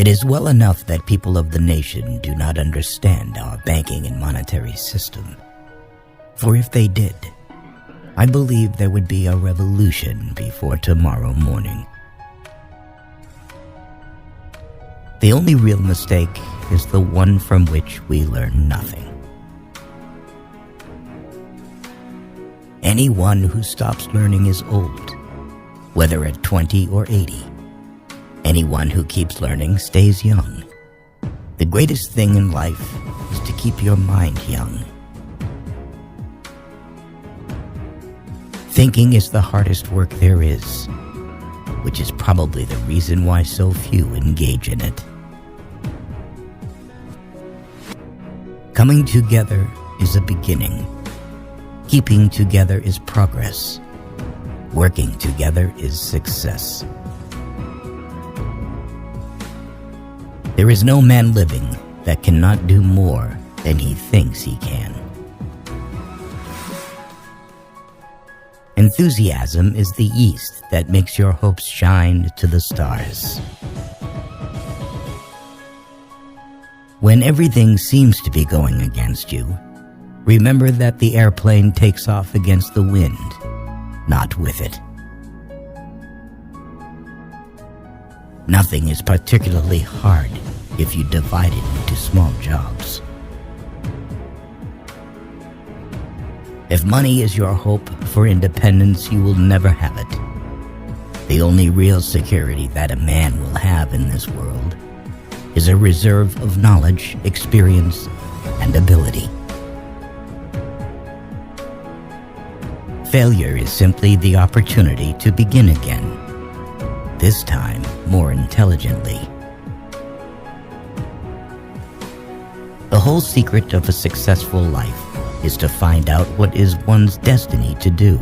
It is well enough that people of the nation do not understand our banking and monetary system. For if they did, I believe there would be a revolution before tomorrow morning. The only real mistake is the one from which we learn nothing. Anyone who stops learning is old, whether at 20 or 80. Anyone who keeps learning stays young. The greatest thing in life is to keep your mind young. Thinking is the hardest work there is, which is probably the reason why so few engage in it. Coming together is a beginning. Keeping together is progress. Working together is success. There is no man living that cannot do more than he thinks he can. Enthusiasm is the yeast that makes your hopes shine to the stars. When everything seems to be going against you, remember that the airplane takes off against the wind, not with it. Nothing is particularly hard if you divide it into small jobs. If money is your hope for independence, you will never have it. The only real security that a man will have in this world is a reserve of knowledge, experience, and ability. Failure is simply the opportunity to begin again, this time more intelligently. The whole secret of a successful life is to find out what is one's destiny to do,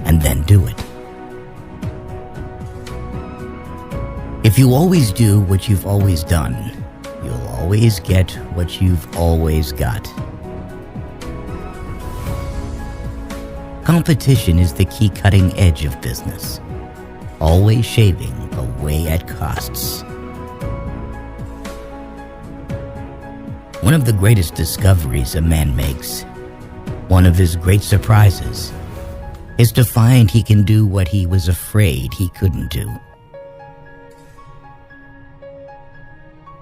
and then do it. If you always do what you've always done, you'll always get what you've always got. Competition is the key cutting edge of business, always shaving away at costs. One of the greatest discoveries a man makes, one of his great surprises, is to find he can do what he was afraid he couldn't do.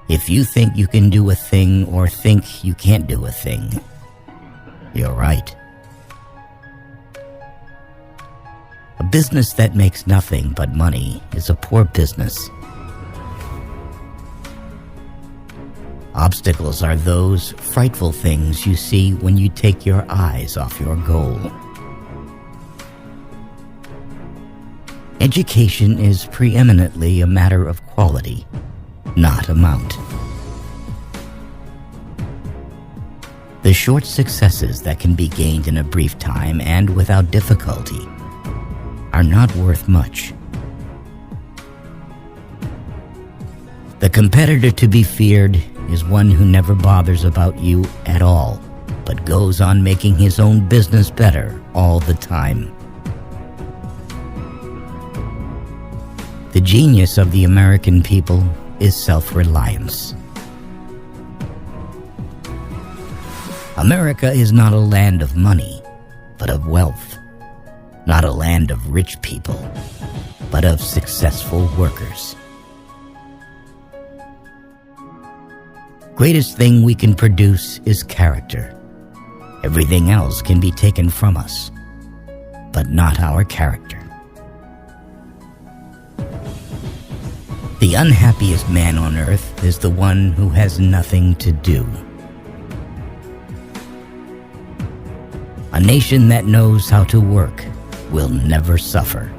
If you think you can do a thing or think you can't do a thing, you're right. A business that makes nothing but money is a poor business. Obstacles are those frightful things you see when you take your eyes off your goal. Education is preeminently a matter of quality, not amount. The short successes that can be gained in a brief time and without difficulty are not worth much. The competitor to be feared is one who never bothers about you at all, but goes on making his own business better all the time. The genius of the American people is self-reliance. America is not a land of money, but of wealth. Not a land of rich people, but of successful workers. Greatest thing we can produce is character. Everything else can be taken from us, but not our character. The unhappiest man on earth is the one who has nothing to do. A nation that knows how to work will never suffer.